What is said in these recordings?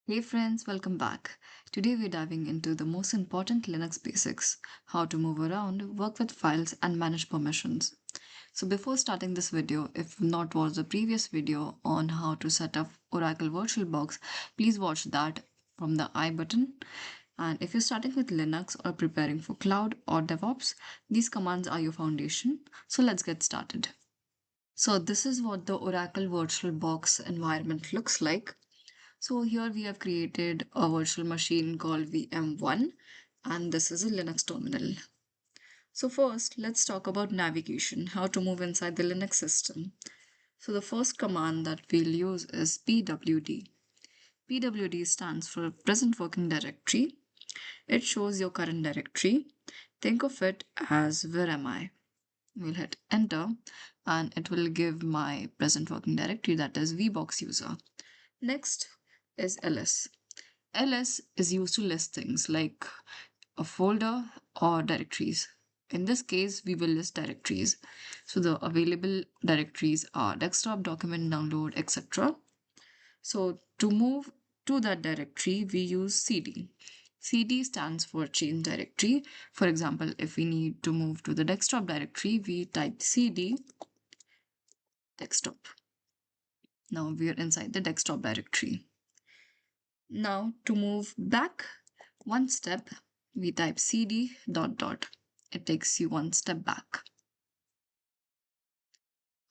Hey friends, welcome back. Today we're diving into the most important Linux basics, how to move around, work with files, and manage permissions. So before starting this video, if not watched the previous video on how to set up Oracle VirtualBox, please watch that from the I button. And if you're starting with Linux or preparing for cloud or DevOps, these commands are your foundation. So let's get started. So this is what the Oracle VirtualBox environment looks like. So here we have created a virtual machine called VM1, and this is a Linux terminal. So first, let's talk about navigation, how to move inside the Linux system. So the first command that we'll use is pwd. pwd stands for present working directory. It shows your current directory. Think of it as where am I? We'll hit enter and it will give my present working directory, that is vbox user. Next is ls. ls is used to list things like a folder or directories. In this case, we will list directories. So the available directories are desktop, document, download, etc. So to move to that directory, we use cd. cd stands for change directory. For example, if we need to move to the desktop directory, we type cd desktop. Now we are inside the desktop directory. Now to move back one step, we type cd dot dot. It takes you one step back.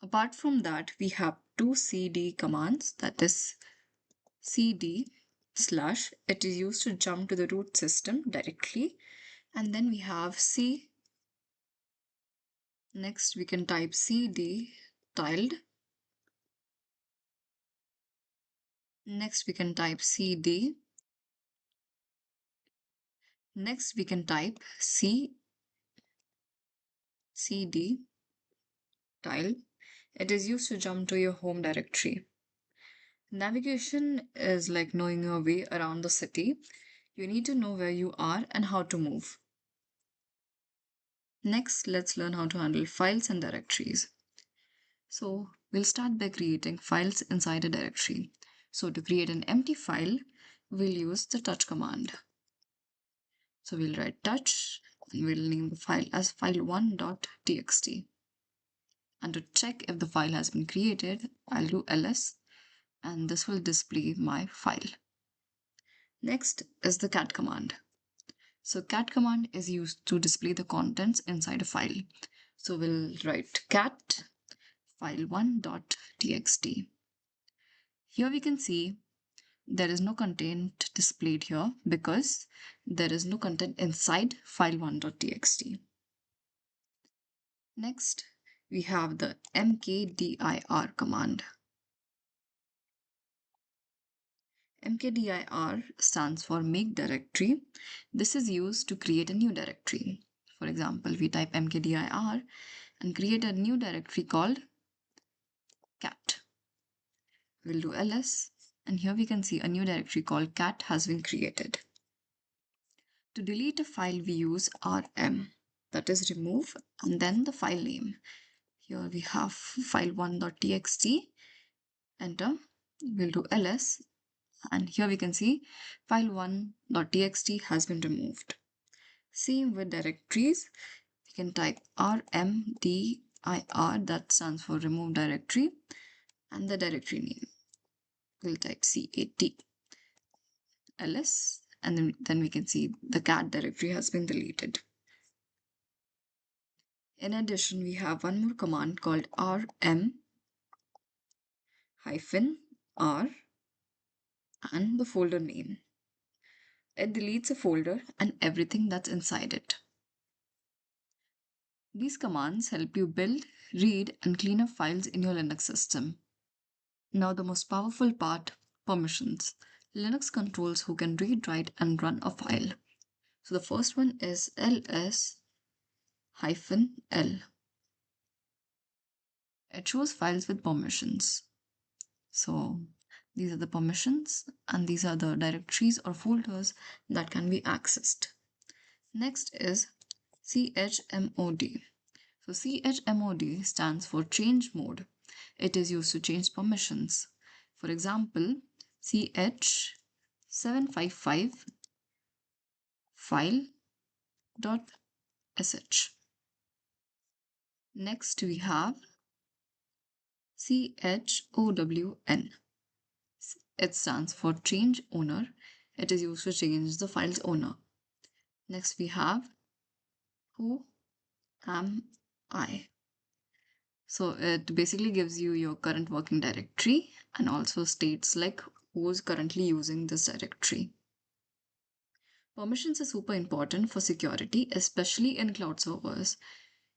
Apart from that, we have two cd commands, that is cd slash. It is used to jump to the root system directly. And then we have c. Next, we can type cd tilde. Next, we can type cd. Next, we can type cd tilde. It is used to jump to your home directory. Navigation is like knowing your way around the city. You need to know where you are and how to move. Next, let's learn how to handle files and directories. So we'll start by creating files inside a directory. So to create an empty file, we'll use the touch command. So we'll write touch and we'll name the file as file1.txt. And to check if the file has been created, I'll do ls and this will display my file. Next is the cat command. So cat command is used to display the contents inside a file. So we'll write cat file1.txt. Here we can see there is no content displayed here because there is no content inside file1.txt. Next, we have the mkdir command. mkdir stands for make directory. This is used to create a new directory. For example, we type mkdir and create a new directory called cat. We'll do ls and here we can see a new directory called cat has been created. To delete a file, we use rm, that is remove, and then the file name. Here we have file1.txt, enter, we'll do ls, and here we can see file1.txt has been removed. Same with directories, we can type rmdir, that stands for remove directory, and the directory name. We'll type cat ls, and then we can see the cat directory has been deleted. In addition, we have one more command called rm-r and the folder name. It deletes a folder and everything that's inside it. These commands help you build, read, and clean up files in your Linux system. Now the most powerful part, permissions. Linux controls who can read, write, and run a file. So the first one is ls-l. It shows files with permissions. So these are the permissions and these are the directories or folders that can be accessed. Next is chmod. So chmod stands for change mode. It is used to change permissions. For example, ch 755 file.sh. Next we have chown. It stands for change owner. It is used to change the file's owner. Next we have who am I. So it basically gives you your current working directory and also states like who's currently using this directory. Permissions are super important for security, especially in cloud servers.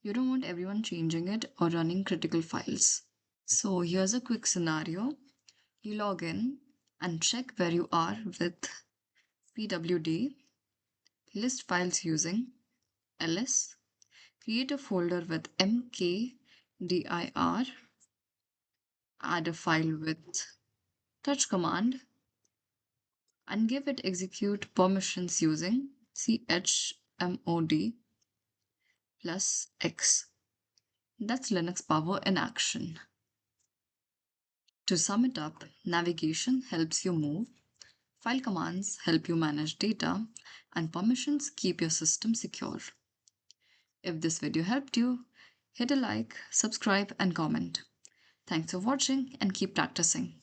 You don't want everyone changing it or running critical files. So here's a quick scenario. You log in and check where you are with pwd, list files using ls, create a folder with mkdir, add a file with touch command, and give it execute permissions using chmod plus x. That's Linux power in action. To sum it up, navigation helps you move, file commands help you manage data, and permissions keep your system secure. If this video helped you, hit a like, subscribe, and comment. Thanks for watching and keep practicing.